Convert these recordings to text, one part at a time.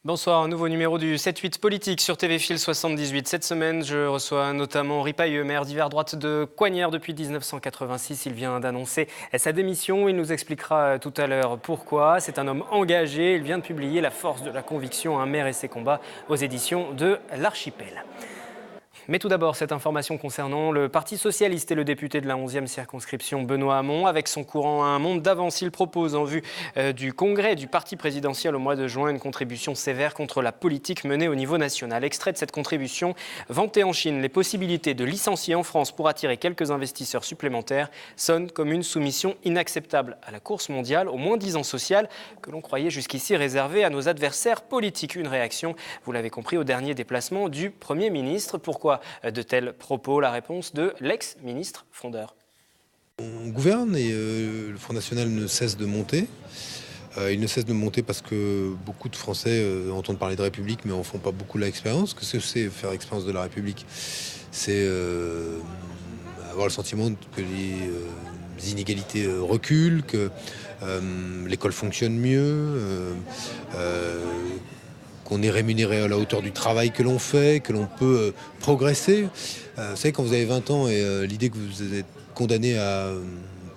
Bonsoir, un nouveau numéro du 7-8 politique sur TV Fil 78. Cette semaine, je reçois notamment Henri Pailleux, maire d'hiver droite de Coignères depuis 1986. Il vient d'annoncer sa démission. Il nous expliquera tout à l'heure pourquoi. C'est un homme engagé. Il vient de publier La force de la conviction, un maire et ses combats aux éditions de l'Archipel. Mais tout d'abord, cette information concernant le Parti socialiste et le député de la 11e circonscription, Benoît Hamon. Avec son courant à un monde d'avance, il propose en vue du congrès du parti présidentiel au mois de juin une contribution sévère contre la politique menée au niveau national. Extrait de cette contribution, vantée en Chine, les possibilités de licencier en France pour attirer quelques investisseurs supplémentaires sonnent comme une soumission inacceptable à la course mondiale, au moins-disant social que l'on croyait jusqu'ici réservé à nos adversaires politiques. Une réaction, vous l'avez compris, au dernier déplacement du Premier ministre. Pourquoi de tels propos? La réponse de l'ex-ministre Frondeur. On gouverne et le Front National ne cesse de monter. Il ne cesse de monter parce que beaucoup de Français entendent parler de République mais en font pas beaucoup l'expérience. Qu'est-ce que c'est faire l'expérience de la République? C'est avoir le sentiment que les inégalités reculent, que l'école fonctionne mieux, qu'on est rémunéré à la hauteur du travail que l'on fait, que l'on peut progresser. Vous savez, quand vous avez 20 ans et l'idée que vous êtes condamné à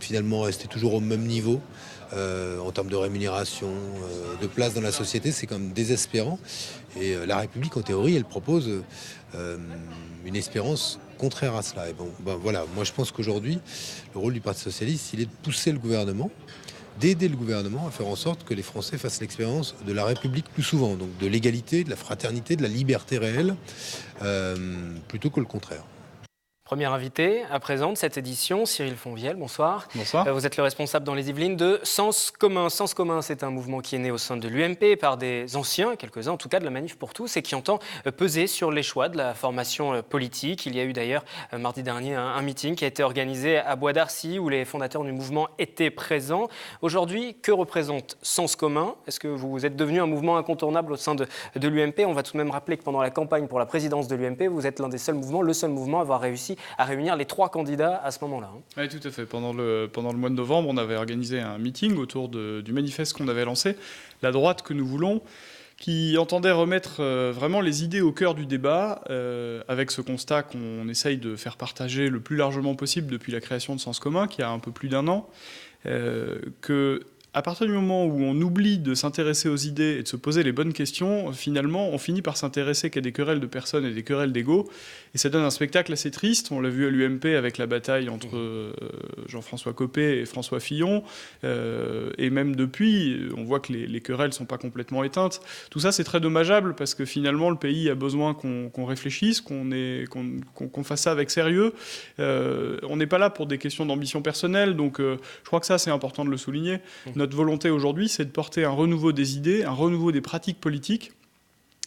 finalement rester toujours au même niveau en termes de rémunération, de place dans la société, c'est quand même désespérant. Et la République, en théorie, elle propose une espérance contraire à cela. Et bon, voilà, moi je pense qu'aujourd'hui, le rôle du Parti socialiste, il est de pousser le gouvernement, d'aider le gouvernement à faire en sorte que les Français fassent l'expérience de la République plus souvent, donc de l'égalité, de la fraternité, de la liberté réelle, plutôt que le contraire. Premier invité à présent de cette édition, Cyril Fonvielle, bonsoir. Bonsoir. Vous êtes le responsable dans les Yvelines de Sens commun. Sens commun, c'est un mouvement qui est né au sein de l'UMP par des anciens, quelques-uns en tout cas, de la Manif pour tous et qui entend peser sur les choix de la formation politique. Il y a eu d'ailleurs mardi dernier un meeting qui a été organisé à Bois d'Arcy où les fondateurs du mouvement étaient présents. Aujourd'hui, que représente Sens commun? Est-ce que vous êtes devenu un mouvement incontournable au sein de l'UMP? On va tout de même rappeler que pendant la campagne pour la présidence de l'UMP, vous êtes l'un des seuls mouvements, le seul mouvement à avoir réussi à réunir les 3 candidats à ce moment-là. Oui, tout à fait. Pendant le mois de novembre, on avait organisé un meeting autour du manifeste qu'on avait lancé, La droite que nous voulons, qui entendait remettre vraiment les idées au cœur du débat, avec ce constat qu'on essaye de faire partager le plus largement possible depuis la création de Sens commun, qui a un peu plus d'1 an, que à partir du moment où on oublie de s'intéresser aux idées et de se poser les bonnes questions, finalement, on finit par s'intéresser qu'à des querelles de personnes et des querelles d'ego. Et ça donne un spectacle assez triste. On l'a vu à l'UMP avec la bataille entre Jean-François Copé et François Fillon. Et même depuis, on voit que les querelles ne sont pas complètement éteintes. Tout ça, c'est très dommageable parce que finalement, le pays a besoin qu'on réfléchisse, qu'on fasse ça avec sérieux. On n'est pas là pour des questions d'ambition personnelle. Donc, je crois que ça, c'est important de le souligner. Notre volonté aujourd'hui, c'est de porter un renouveau des idées, un renouveau des pratiques politiques,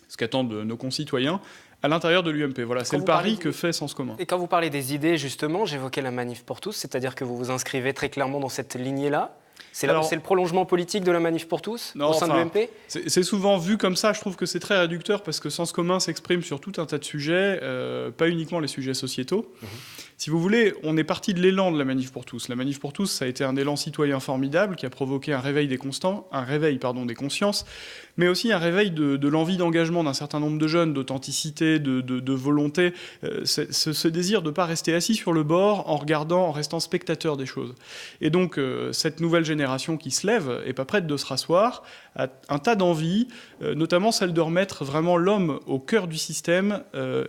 ce qu'attendent nos concitoyens, à l'intérieur de l'UMP. Voilà, c'est le pari que fait Sens commun. Et quand vous parlez des idées, justement, j'évoquais la Manif pour tous, c'est-à-dire que vous vous inscrivez très clairement dans cette lignée-là. C'est le prolongement politique de la Manif pour tous au sein de l'UMP? C'est souvent vu comme ça. Je trouve que c'est très réducteur parce que Sens commun s'exprime sur tout un tas de sujets, pas uniquement les sujets sociétaux. Si vous voulez, on est parti de l'élan de la Manif pour tous. La Manif pour tous, ça a été un élan citoyen formidable qui a provoqué un réveil des consciences, mais aussi un réveil de l'envie d'engagement d'un certain nombre de jeunes, d'authenticité, de volonté, ce désir de ne pas rester assis sur le bord en regardant, en restant spectateur des choses. Et donc, cette nouvelle génération qui se lève n'est pas prête de se rasseoir, a un tas d'envies, notamment celle de remettre vraiment l'homme au cœur du système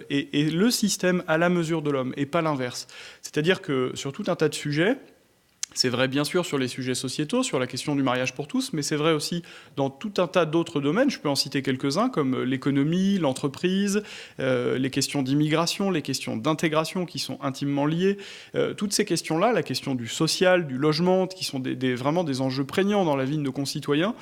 et le système à la mesure de l'homme, et pas l'inverse. C'est-à-dire que sur tout un tas de sujets, c'est vrai bien sûr sur les sujets sociétaux, sur la question du mariage pour tous, mais c'est vrai aussi dans tout un tas d'autres domaines. Je peux en citer quelques-uns comme l'économie, l'entreprise, les questions d'immigration, les questions d'intégration qui sont intimement liées. Toutes ces questions-là, la question du social, du logement, qui sont vraiment des enjeux prégnants dans la vie de nos concitoyens.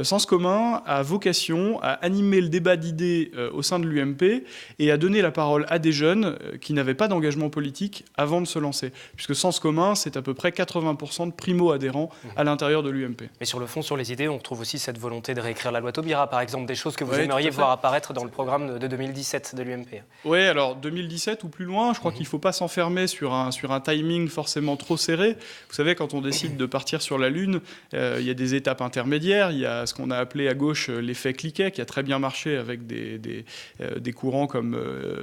Sens commun a vocation à animer le débat d'idées au sein de l'UMP et à donner la parole à des jeunes qui n'avaient pas d'engagement politique avant de se lancer. Puisque Sens commun, c'est à peu près 80 80% de primo-adhérents à l'intérieur de l'UMP. Mais sur le fond, sur les idées, on retrouve aussi cette volonté de réécrire la loi Taubira, par exemple, des choses que vous Oui, aimeriez voir apparaître dans le programme de 2017 de l'UMP. Oui, alors 2017 ou plus loin, je crois qu'il ne faut pas s'enfermer sur un timing forcément trop serré. Vous savez, quand on décide de partir sur la Lune, il y a des étapes intermédiaires. Il y a ce qu'on a appelé à gauche l'effet cliquet, qui a très bien marché avec des courants comme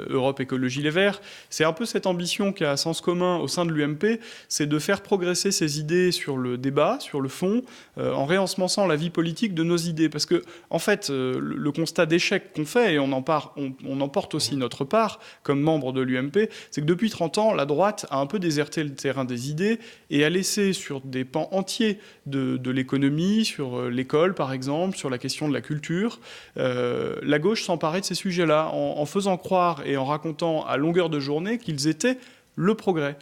Europe Écologie Les Verts. C'est un peu cette ambition qu'a Sens Commun au sein de l'UMP, c'est de faire progresser ces idées sur le débat, sur le fond, en réensemençant la vie politique de nos idées. Parce que, en fait, le constat d'échec qu'on fait, et on en porte aussi notre part comme membre de l'UMP, c'est que depuis 30 ans, la droite a un peu déserté le terrain des idées et a laissé sur des pans entiers de l'économie, sur l'école par exemple, sur la question de la culture, la gauche s'emparait de ces sujets-là en faisant croire et en racontant à longueur de journée qu'ils étaient le progrès.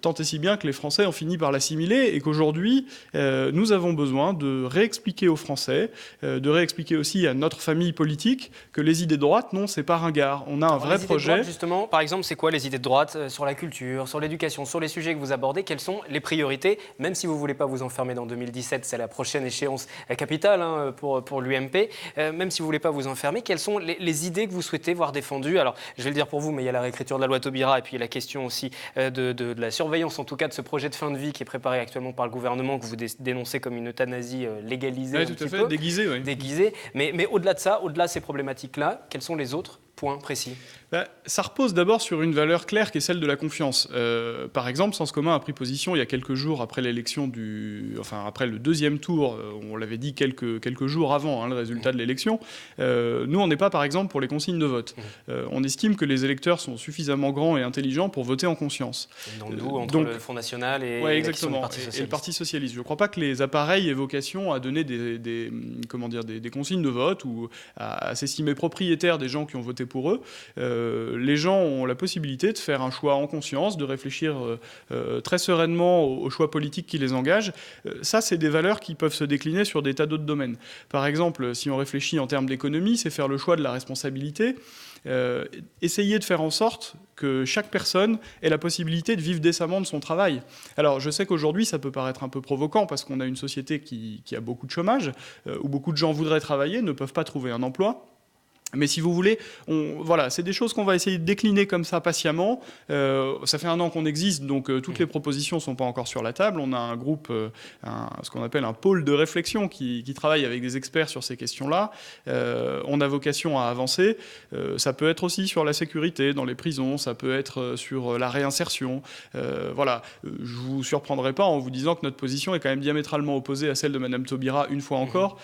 Tant et si bien que les Français ont fini par l'assimiler et qu'aujourd'hui, nous avons besoin de réexpliquer aux Français, de réexpliquer aussi à notre famille politique que les idées de droite, non, c'est pas ringard. On a un vrai projet. Droite, justement, par exemple, c'est quoi les idées de droite sur la culture, sur l'éducation, sur les sujets que vous abordez? Quelles sont les priorités? Même si vous ne voulez pas vous enfermer dans 2017, c'est la prochaine échéance capitale pour l'UMP. Même si vous ne voulez pas vous enfermer, quelles sont les idées que vous souhaitez voir défendues? Alors, je vais le dire pour vous, mais il y a la réécriture de la loi Taubira et puis il y a la question aussi de la surveillance, en tout cas de ce projet de fin de vie qui est préparé actuellement par le gouvernement, que vous dénoncez comme une euthanasie légalisée. Oui, tout à fait, déguisée. Oui. Déguisée. Mais au-delà de ça, au-delà de ces problématiques-là, quels sont les autres points précis? Ça repose d'abord sur une valeur claire qui est celle de la confiance. Par exemple, Sens Commun a pris position il y a quelques jours après l'élection après le deuxième tour, on l'avait dit quelques jours avant le résultat de l'élection. Nous, on n'est pas, par exemple, pour les consignes de vote. On estime que les électeurs sont suffisamment grands et intelligents pour voter en conscience. Entre le Front National et exactement, le Parti Socialiste. Je ne crois pas que les appareils aient vocation à donner des consignes de vote ou à s'estimer propriétaires des gens qui ont voté pour eux. Les gens ont la possibilité de faire un choix en conscience, de réfléchir très sereinement aux choix politiques qui les engagent. Ça, c'est des valeurs qui peuvent se décliner sur des tas d'autres domaines. Par exemple, si on réfléchit en termes d'économie, c'est faire le choix de la responsabilité. Essayer de faire en sorte que chaque personne ait la possibilité de vivre décemment de son travail. Alors, je sais qu'aujourd'hui, ça peut paraître un peu provoquant parce qu'on a une société qui a beaucoup de chômage, où beaucoup de gens voudraient travailler, ne peuvent pas trouver un emploi. Mais si vous voulez, c'est des choses qu'on va essayer de décliner comme ça patiemment. Ça fait 1 an qu'on existe, donc toutes les propositions ne sont pas encore sur la table. On a un groupe, ce qu'on appelle un pôle de réflexion qui travaille avec des experts sur ces questions-là. On a vocation à avancer. Ça peut être aussi sur la sécurité dans les prisons, ça peut être sur la réinsertion. Je ne vous surprendrai pas en vous disant que notre position est quand même diamétralement opposée à celle de Mme Taubira, une fois encore,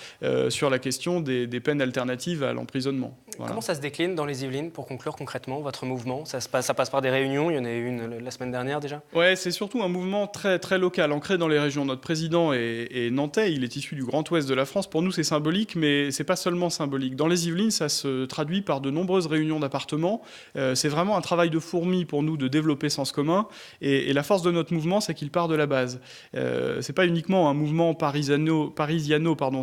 sur la question des peines alternatives à l'emprisonnement. Voilà. Comment ça se décline dans les Yvelines, pour conclure concrètement votre mouvement? Ça passe par des réunions, il y en a eu une la semaine dernière déjà? Ouais, c'est surtout un mouvement très, très local, ancré dans les régions. Notre président est nantais, il est issu du Grand Ouest de la France. Pour nous, c'est symbolique, mais c'est pas seulement symbolique. Dans les Yvelines, ça se traduit par de nombreuses réunions d'appartements. C'est vraiment un travail de fourmi pour nous de développer Sens Commun. Et la force de notre mouvement, c'est qu'il part de la base. C'est pas uniquement un mouvement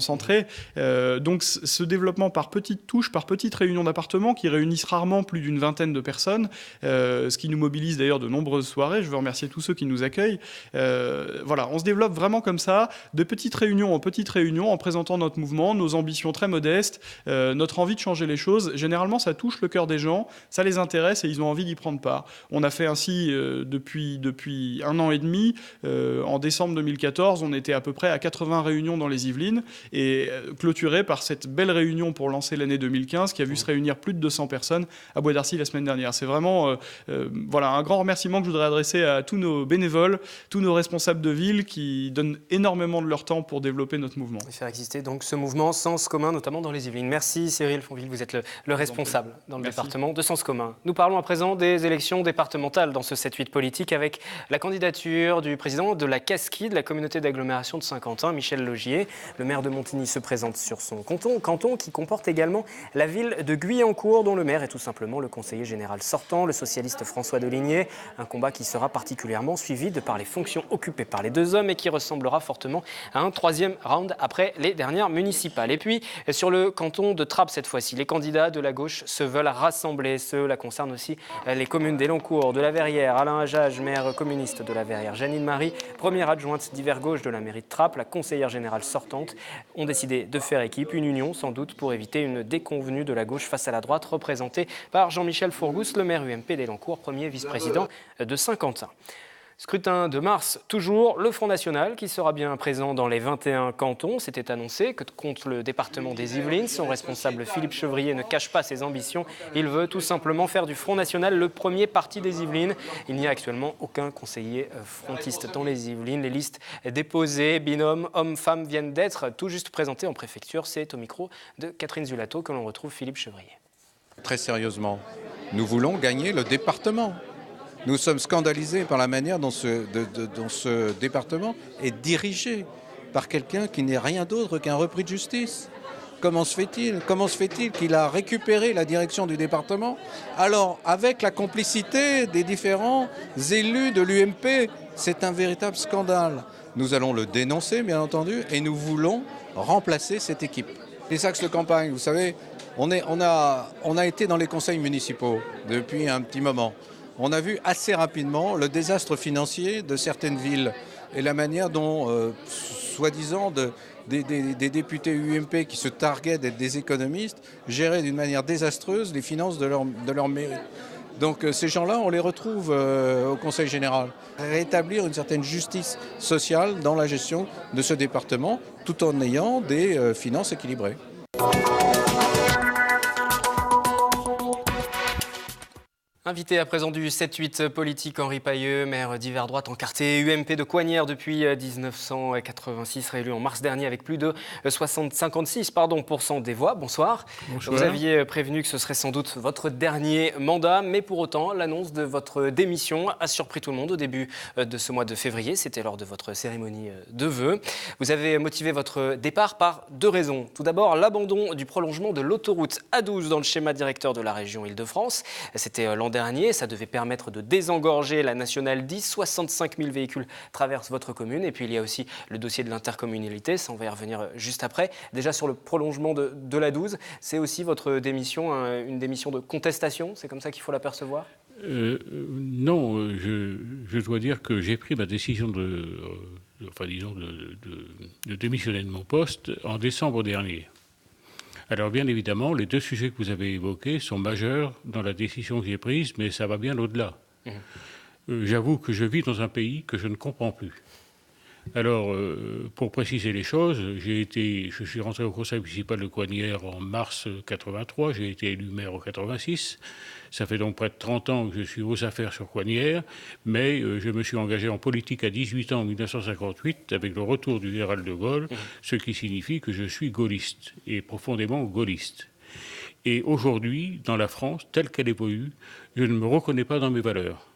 centré. Donc ce développement par petites touches, par petites réunions d'appartements qui réunissent rarement plus d'une vingtaine de personnes, ce qui nous mobilise d'ailleurs de nombreuses soirées. Je veux remercier tous ceux qui nous accueillent. On se développe vraiment comme ça, de petites réunions en petites réunions, en présentant notre mouvement, nos ambitions très modestes, notre envie de changer les choses. Généralement, ça touche le cœur des gens, ça les intéresse et ils ont envie d'y prendre part. On a fait ainsi depuis 1 an et demi. En décembre 2014, on était à peu près à 80 réunions dans les Yvelines et clôturé par cette belle réunion pour lancer l'année 2015 qui a vu se réunir plus de 200 personnes à Bois d'Arcy la semaine dernière. C'est vraiment un grand remerciement que je voudrais adresser à tous nos bénévoles, tous nos responsables de ville qui donnent énormément de leur temps pour développer notre mouvement. Et faire exister donc ce mouvement Sens Commun, notamment dans les Yvelines. Merci Cyril Fonville, vous êtes le responsable dans le département de Sens Commun. Nous parlons à présent des élections départementales dans ce 7-8 politique avec la candidature du président de la CASKI, de la communauté d'agglomération de Saint-Quentin, Michel Laugier. Le maire de Montigny se présente sur son canton qui comporte également la ville ville de Guyancourt, dont le maire est tout simplement le conseiller général sortant, le socialiste François Deligné. Un combat qui sera particulièrement suivi de par les fonctions occupées par les deux hommes et qui ressemblera fortement à un troisième round après les dernières municipales. Et puis, sur le canton de Trappes cette fois-ci, les candidats de la gauche se veulent rassembler. Cela concerne aussi les communes d'Elancourt, de la Verrière, Alain Hajaj, maire communiste de la Verrière, Janine Marie, première adjointe d'hiver gauche de la mairie de Trappes, la conseillère générale sortante, ont décidé de faire équipe, une union sans doute pour éviter une déconvenue de la gauche face à la droite, représentée par Jean-Michel Fourgousse, le maire UMP d'Elancourt, premier vice-président de Saint-Quentin. Scrutin de mars, toujours le Front National qui sera bien présent dans les 21 cantons. C'était annoncé que contre le département des Yvelines, son responsable Philippe Chevrier ne cache pas ses ambitions. Il veut tout simplement faire du Front National le premier parti des Yvelines. Il n'y a actuellement aucun conseiller frontiste dans les Yvelines. Les listes déposées, binômes, hommes-femmes viennent d'être tout juste présentées en préfecture. C'est au micro de Catherine Zulato que l'on retrouve Philippe Chevrier. Très sérieusement, nous voulons gagner le département. Nous sommes scandalisés par la manière dont ce département est dirigé par quelqu'un qui n'est rien d'autre qu'un repris de justice. Comment se fait-il qu'il a récupéré la direction du département alors avec la complicité des différents élus de l'UMP? C'est un véritable scandale. Nous allons le dénoncer, bien entendu, et nous voulons remplacer cette équipe. Les axes de campagne, vous savez, on a été dans les conseils municipaux depuis un petit moment. On a vu assez rapidement le désastre financier de certaines villes et la manière dont, soi-disant, des députés UMP qui se targuaient d'être des économistes géraient d'une manière désastreuse les finances de leur mairie. Donc ces gens-là, on les retrouve au Conseil général. Rétablir une certaine justice sociale dans la gestion de ce département, tout en ayant des finances équilibrées. Invité à présent du 7-8 politique, Henri Pailleux, maire d'hiver droite encarté UMP de Coignères depuis 1986, réélu en mars dernier avec plus de 56% des voix. Bonsoir. Bonsoir. Vous aviez prévenu que ce serait sans doute votre dernier mandat, mais pour autant, l'annonce de votre démission a surpris tout le monde au début de ce mois de février. C'était lors de votre cérémonie de vœux. Vous avez motivé votre départ par deux raisons. Tout d'abord, l'abandon du prolongement de l'autoroute A12 dans le schéma directeur de la région Île-de-France. C'était l'an dernier, ça devait permettre de désengorger la nationale 10. 65 000 véhicules traversent votre commune. Et puis il y a aussi le dossier de l'intercommunalité, ça on va y revenir juste après. Déjà sur le prolongement de la 12, c'est aussi votre démission, une démission de contestation, c'est comme ça qu'il faut l'apercevoir ? Non, je dois dire que j'ai pris ma décision de démissionner de mon poste en décembre dernier. Alors bien évidemment, les deux sujets que vous avez évoqués sont majeurs dans la décision que j'ai prise, mais ça va bien au-delà. J'avoue que je vis dans un pays que je ne comprends plus. Alors, pour préciser les choses, je suis rentré au conseil municipal de Coignères en mars 83, j'ai été élu maire en 86. Ça fait donc près de 30 ans que je suis aux affaires sur Coignères, mais je me suis engagé en politique à 18 ans en 1958 avec le retour du général de Gaulle, ce qui signifie que je suis gaulliste, et profondément gaulliste. Et aujourd'hui, dans la France, telle qu'elle évolue, je ne me reconnais pas dans mes valeurs.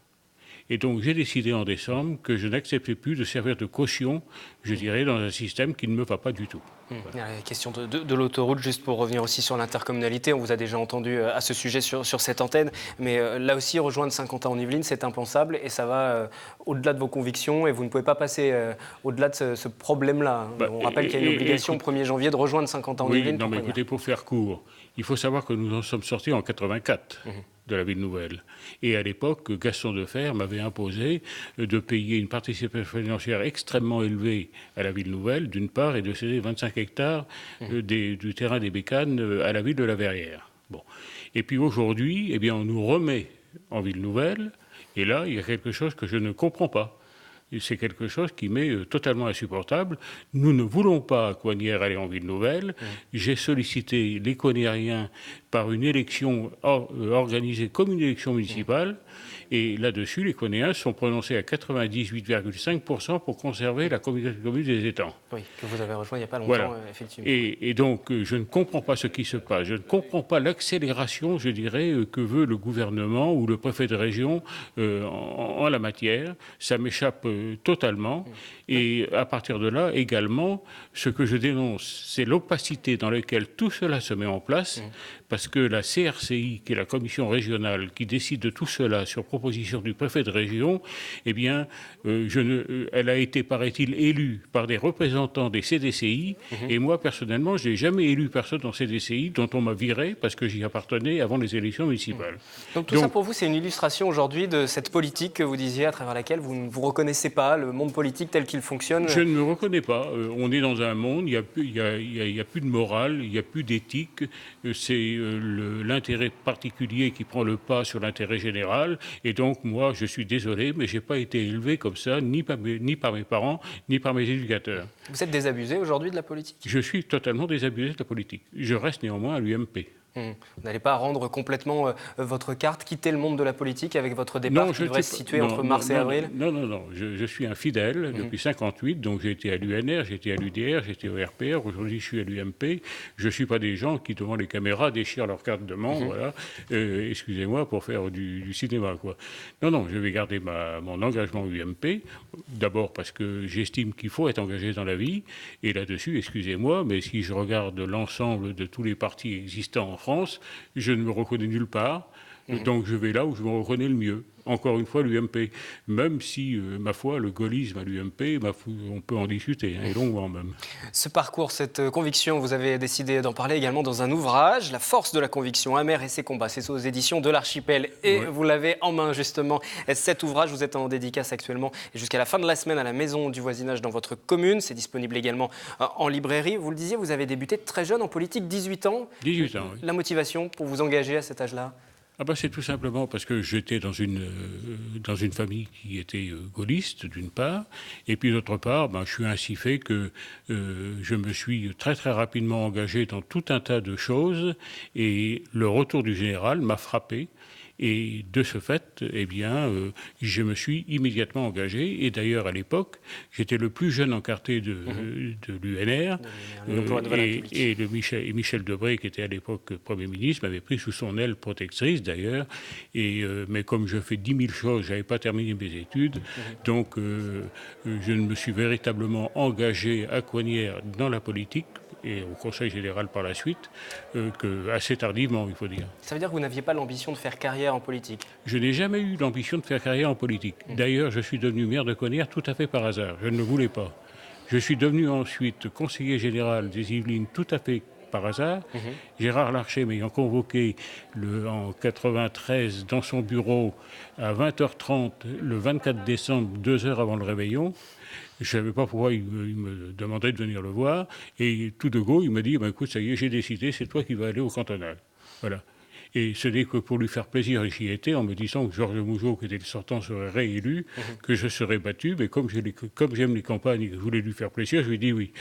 Et donc j'ai décidé en décembre que je n'acceptais plus de servir de caution, je dirais, dans un système qui ne me va pas du tout. La question de l'autoroute, juste pour revenir aussi sur l'intercommunalité, on vous a déjà entendu à ce sujet sur cette antenne, mais là aussi, rejoindre Saint-Quentin-en-Yvelines, c'est impensable et ça va au-delà de vos convictions et vous ne pouvez pas passer au-delà de ce problème-là. On rappelle qu'il y a une obligation au 1er janvier de rejoindre Saint-Quentin-en-Yvelines. Oui, non, mais écoutez, pour faire court, il faut savoir que nous en sommes sortis en 84. De la ville nouvelle. Et à l'époque, Gaston Defferre m'avait imposé de payer une participation financière extrêmement élevée à la ville nouvelle, d'une part, et de céder 25 hectares du terrain des Bécanes à la ville de la Verrière. Bon. Et puis aujourd'hui, eh bien, on nous remet en ville nouvelle, et là, il y a quelque chose que je ne comprends pas. C'est quelque chose qui m'est totalement insupportable. Nous ne voulons pas à Coignères aller en ville nouvelle. J'ai sollicité les Coignériens par une élection organisée comme une élection municipale. Et là-dessus, les Coignériens sont prononcés à 98,5% pour conserver la communauté de communes des étangs. Oui, que vous avez rejoint il n'y a pas longtemps, voilà. Effectivement. Et donc, je ne comprends pas ce qui se passe. Je ne comprends pas l'accélération, je dirais, que veut le gouvernement ou le préfet de région en la matière. Ça m'échappe totalement. Et à partir de là, également, ce que je dénonce, c'est l'opacité dans laquelle tout cela se met en place. Parce parce que la CRCI, qui est la commission régionale, qui décide de tout cela sur proposition du préfet de région, eh bien, elle a été, paraît-il, élue par des représentants des CDCI, et moi, personnellement, je n'ai jamais élu personne en CDCI dont on m'a viré parce que j'y appartenais avant les élections municipales. Donc tout ça pour vous, c'est une illustration aujourd'hui de cette politique que vous disiez à travers laquelle vous ne vous reconnaissez pas, le monde politique tel qu'il fonctionne. Je ne me reconnais pas. On est dans un monde, il n'y a plus de morale, il n'y a plus d'éthique. C'est l'intérêt particulier qui prend le pas sur l'intérêt général. Et donc, moi, je suis désolé, mais je n'ai pas été élevé comme ça, ni par mes parents, ni par mes éducateurs. Vous êtes désabusé aujourd'hui de la politique ? Je suis totalement désabusé de la politique. Je reste néanmoins à l'UMP. Vous n'allez pas rendre complètement votre carte, quitter le monde de la politique avec votre départ qui devrait se situer entre mars et avril ? Non. Je suis un fidèle depuis 1958, donc j'ai été à l'UNR, j'ai été à l'UDR, j'ai été au RPR, aujourd'hui je suis à l'UMP. Je ne suis pas des gens qui, devant les caméras, déchirent leur carte de membre, voilà, excusez-moi, pour faire du cinéma, quoi. Non, je vais garder mon engagement UMP, d'abord parce que j'estime qu'il faut être engagé dans la vie, et là-dessus, excusez-moi, mais si je regarde l'ensemble de tous les partis existants en France, je ne me reconnais nulle part, donc je vais là où je me reconnais le mieux. Encore une fois, l'UMP, même si, ma foi, le gaullisme à l'UMP, on peut en discuter, et longuement même. Ce parcours, cette conviction, vous avez décidé d'en parler également dans un ouvrage, La force de la conviction, Amer et ses combats. C'est aux éditions de l'Archipel. Et vous l'avez en main, justement. Cet ouvrage, vous êtes en dédicace actuellement jusqu'à la fin de la semaine à la Maison du Voisinage dans votre commune. C'est disponible également en librairie. Vous le disiez, vous avez débuté très jeune en politique, 18 ans. 18 ans, oui. La motivation pour vous engager à cet âge-là ? C'est tout simplement parce que j'étais dans une famille qui était gaulliste, d'une part, et puis d'autre part, je suis ainsi fait que je me suis très très rapidement engagé dans tout un tas de choses, et le retour du général m'a frappé. Et de ce fait, je me suis immédiatement engagé. Et d'ailleurs, à l'époque, j'étais le plus jeune encarté de l'UNR. Et Michel Debré, qui était à l'époque Premier ministre, m'avait pris sous son aile protectrice, d'ailleurs. Mais comme je fais 10 000 choses, je n'avais pas terminé mes études. Donc, je ne me suis véritablement engagé à Coignères dans la politique, et au Conseil général par la suite, assez tardivement, il faut dire. Ça veut dire que vous n'aviez pas l'ambition de faire carrière en politique ? Je n'ai jamais eu l'ambition de faire carrière en politique. D'ailleurs, je suis devenu maire de Coignères tout à fait par hasard. Je ne le voulais pas. Je suis devenu ensuite conseiller général des Yvelines tout à fait par hasard. Gérard Larcher m'ayant convoqué en 93 dans son bureau à 20h30 le 24 décembre, 2 heures avant le réveillon. Je ne savais pas pourquoi il me demandait de venir le voir. Et tout de go, il m'a dit, écoute, ça y est, j'ai décidé, c'est toi qui vas aller au cantonal. Voilà. Et ce n'est que pour lui faire plaisir, et j'y étais, en me disant que Georges Mougeot, qui était le sortant, serait réélu, que je serais battu. Mais comme j'aime les campagnes et que je voulais lui faire plaisir, je lui ai dit oui.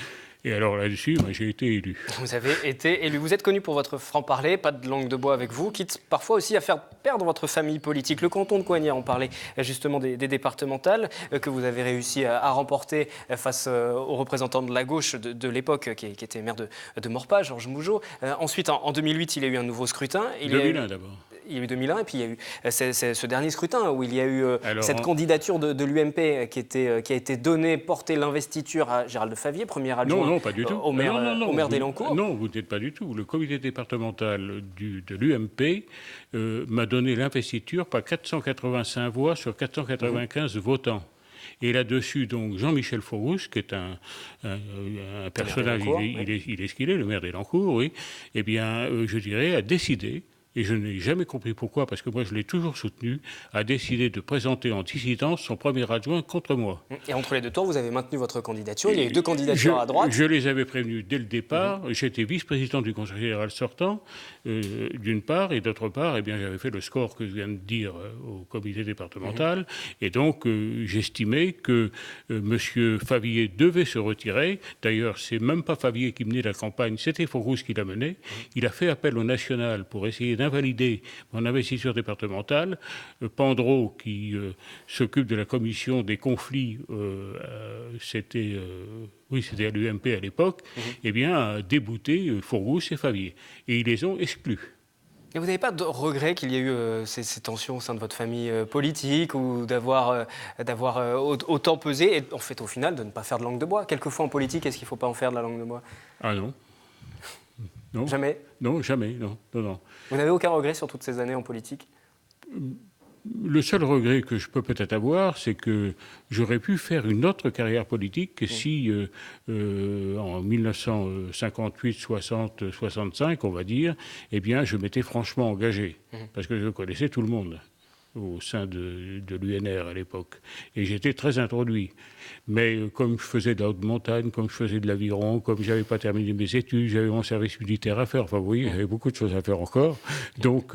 Et alors là-dessus, j'ai été élu. Vous avez été élu. Vous êtes connu pour votre franc-parler, pas de langue de bois avec vous, quitte parfois aussi à faire perdre votre famille politique. Le canton de Coignères, on parlait justement des départementales que vous avez réussi à remporter face aux représentants de la gauche de l'époque, qui était maire de Maurepas, Georges Mougeot. Ensuite, en 2008, il y a eu un nouveau scrutin. 2001 d'abord. Il y a eu 2001 et puis il y a eu ce dernier scrutin où il y a eu cette candidature de l'UMP qui a été donnée, porter l'investiture à Gérald Favier, premier adjoint non, pas du tout. au maire d'Élancourt. Non, vous n'êtes pas du tout. Le comité départemental de l'UMP m'a donné l'investiture par 485 voix sur 495 votants. Et là-dessus, donc, Jean-Michel Faurousse, qui est un personnage, il est ce qu'il est, le maire d'Élancourt, oui, je dirais, a décidé, et je n'ai jamais compris pourquoi, parce que moi je l'ai toujours soutenu, a décidé de présenter en dissidence son premier adjoint contre moi. Et entre les deux tours, vous avez maintenu votre candidature. Il y a eu 2 candidatures à droite. Je les avais prévenus dès le départ. J'étais vice-président du Conseil général sortant, d'une part, et d'autre part, j'avais fait le score que je viens de dire au comité départemental. Et donc, j'estimais que M. Favier devait se retirer. D'ailleurs, c'est même pas Favier qui menait la campagne, c'était Faurousse qui la menait. Il a fait appel au national pour essayer d'invalider mon investiture départementale. Pandreau, qui s'occupe de la commission des conflits, c'était à l'UMP à l'époque, a débouté Faurousse et Favier. Et ils les ont exclus. Et vous n'avez pas de regret qu'il y ait eu ces tensions au sein de votre famille politique ou d'avoir autant pesé et en fait au final de ne pas faire de langue de bois? Quelquefois en politique, est-ce qu'il ne faut pas en faire de la langue de bois? Ah non. Non. Jamais? Non, jamais, non. Vous n'avez aucun regret sur toutes ces années en politique? Le seul regret que je peux peut-être avoir, c'est que j'aurais pu faire une autre carrière politique que si, en 1958, 60, 65, on va dire, eh bien, je m'étais franchement engagé. Parce que je connaissais tout le monde au sein de l'UNR à l'époque. Et j'étais très introduit. Mais comme je faisais de la haute montagne, comme je faisais de l'aviron, comme je n'avais pas terminé mes études, j'avais mon service militaire à faire. Enfin, vous voyez, j'avais beaucoup de choses à faire encore. Donc,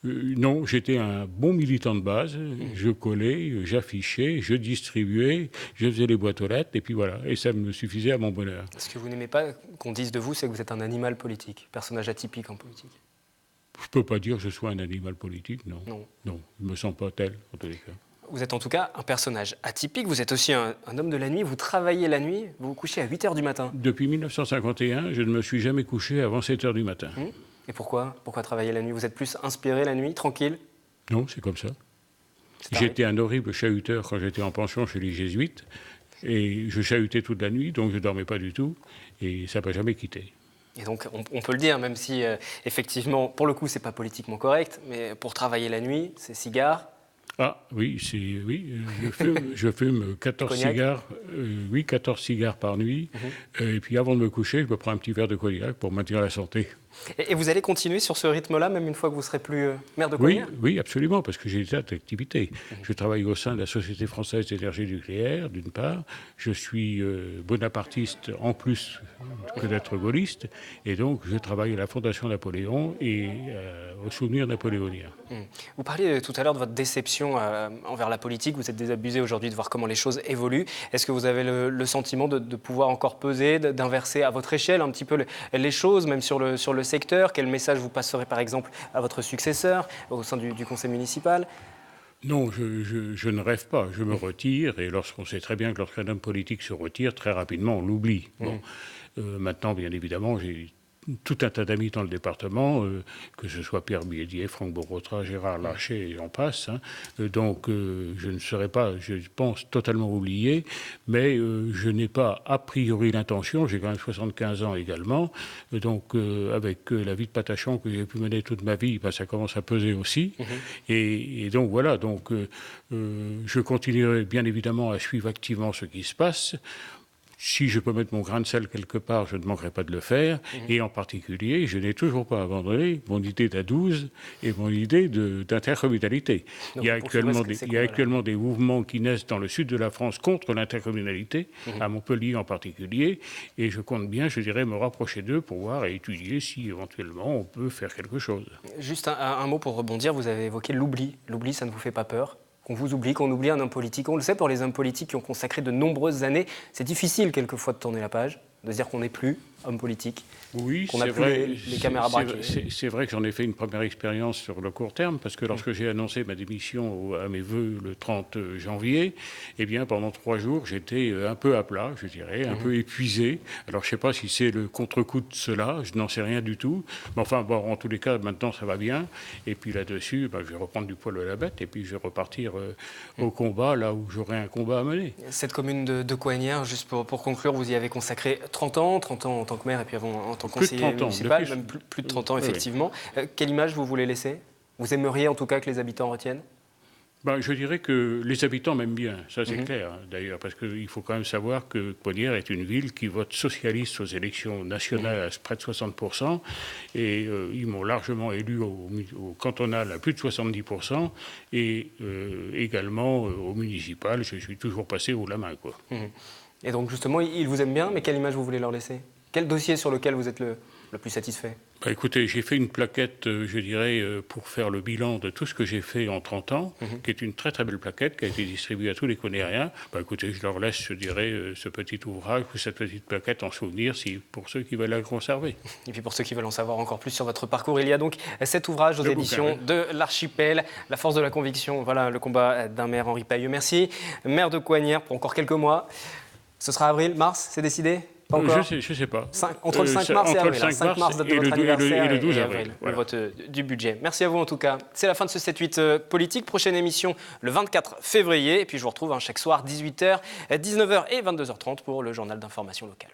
non, j'étais un bon militant de base. Je collais, j'affichais, je distribuais, je faisais les boîtes aux lettres, et puis voilà. Et ça me suffisait à mon bonheur. Ce que vous n'aimez pas qu'on dise de vous, c'est que vous êtes un animal politique, personnage atypique en politique. Je ne peux pas dire que je sois un animal politique, non. Non, je ne me sens pas tel, en tous les cas. Vous êtes en tout cas un personnage atypique, vous êtes aussi un homme de la nuit, vous travaillez la nuit, vous vous couchez à 8h du matin. Depuis 1951, je ne me suis jamais couché avant 7h du matin. Et pourquoi? Pourquoi travailler la nuit? Vous êtes plus inspiré la nuit, tranquille? Non, c'est comme ça. J'étais un horrible chahuteur quand j'étais en pension chez les Jésuites. Et je chahutais toute la nuit, donc je ne dormais pas du tout. Et ça ne m'a jamais quitté. Et donc, on peut le dire, même si, effectivement, pour le coup, ce n'est pas politiquement correct, mais pour travailler la nuit, c'est cigare. Ah oui, je fume 14 cigares, 14 cigares par nuit. Et puis avant de me coucher, je me prends un petit verre de cognac pour maintenir la santé. Et vous allez continuer sur ce rythme-là, même une fois que vous serez plus maire de Coignères? Oui, absolument, parce que j'ai des tas d'activités. Je travaille au sein de la Société française d'énergie nucléaire, d'une part. Je suis bonapartiste en plus que d'être gaulliste. Et donc, je travaille à la Fondation Napoléon et au souvenir napoléonien. Vous parliez tout à l'heure de votre déception envers la politique. Vous êtes désabusé aujourd'hui de voir comment les choses évoluent. Est-ce que vous avez le sentiment de pouvoir encore peser, d'inverser à votre échelle un petit peu les choses, même sur le secteur? Quel message vous passerez par exemple à votre successeur au sein du conseil municipal? Non, je ne rêve pas. Je me retire et lorsqu'on sait très bien que lorsqu'un homme politique se retire, très rapidement on l'oublie. Bon. Maintenant, bien évidemment, j'ai tout un tas d'amis dans le département, que ce soit Pierre Biédier, Franck Borotra, Gérard Larcher, et j'en passe. Donc, je ne serai pas, je pense, totalement oublié, mais je n'ai pas a priori l'intention, j'ai quand même 75 ans également, donc avec la vie de Patachon que j'ai pu mener toute ma vie, ça commence à peser aussi. Et donc voilà, donc, je continuerai bien évidemment à suivre activement ce qui se passe. Si je peux mettre mon grain de sel quelque part, je ne manquerai pas de le faire. Et en particulier, je n'ai toujours pas abandonné mon idée d'A12 et mon idée d'intercommunalité. Il y a actuellement des mouvements qui naissent dans le sud de la France contre l'intercommunalité, à Montpellier en particulier. Et je compte bien, je dirais, me rapprocher d'eux pour voir et étudier si éventuellement on peut faire quelque chose. Juste un mot pour rebondir, vous avez évoqué l'oubli. L'oubli, ça ne vous fait pas peur? Qu'on vous oublie, qu'on oublie un homme politique. On le sait, pour les hommes politiques qui ont consacré de nombreuses années, c'est difficile quelquefois de tourner la page, de se dire qu'on n'est plus homme politique, oui, qu'on n'a plus les caméras braquées. C'est vrai que j'en ai fait une première expérience sur le court terme, parce que lorsque j'ai annoncé ma démission à mes vœux le 30 janvier, eh bien, pendant 3 jours, j'étais un peu à plat, je dirais, un peu épuisé. Alors, je ne sais pas si c'est le contre-coup de cela, je n'en sais rien du tout. Mais enfin, bon, en tous les cas, maintenant, ça va bien. Et puis là-dessus, je vais reprendre du poil à la bête, et puis je vais repartir au combat, là où j'aurai un combat à mener. Cette commune de Coignères, juste pour conclure, vous y avez consacré 30 ans en tant que maire, et puis avant en tant que conseiller municipal, même plus de 30 ans, effectivement. Quelle image vous voulez laisser? Vous aimeriez en tout cas que les habitants retiennent? Je dirais que les habitants m'aiment bien, ça c'est clair d'ailleurs, parce qu'il faut quand même savoir que Coignères est une ville qui vote socialiste aux élections nationales à près de 60%, et ils m'ont largement élu au cantonal à plus de 70%, et également au municipal, je suis toujours passé haut la main, quoi. Et donc justement, ils vous aiment bien, mais quelle image vous voulez leur laisser? Quel dossier sur lequel vous êtes le plus satisfait? Écoutez, j'ai fait une plaquette, je dirais, pour faire le bilan de tout ce que j'ai fait en 30 ans, qui est une très très belle plaquette qui a été distribuée à tous les Coignériens. Écoutez, je leur laisse, je dirais, ce petit ouvrage ou cette petite plaquette en souvenir, pour ceux qui veulent la conserver. Et puis pour ceux qui veulent en savoir encore plus sur votre parcours, il y a donc cet ouvrage aux éditions de l'Archipel, La force de la conviction, voilà le combat d'un maire, Henri Pailleux. Merci, maire de Coignères, pour encore quelques mois. Ce sera avril, mars, c'est décidé? Pas encore? Je ne sais pas. Entre le 5 mars et avril. 5 mars, date de votre anniversaire, et le 12 avril. Le vote du budget. Merci à vous en tout cas. C'est la fin de ce 7-8 politique. Prochaine émission le 24 février. Et puis je vous retrouve chaque soir 18h, 19h et 22h30 pour le journal d'information locale.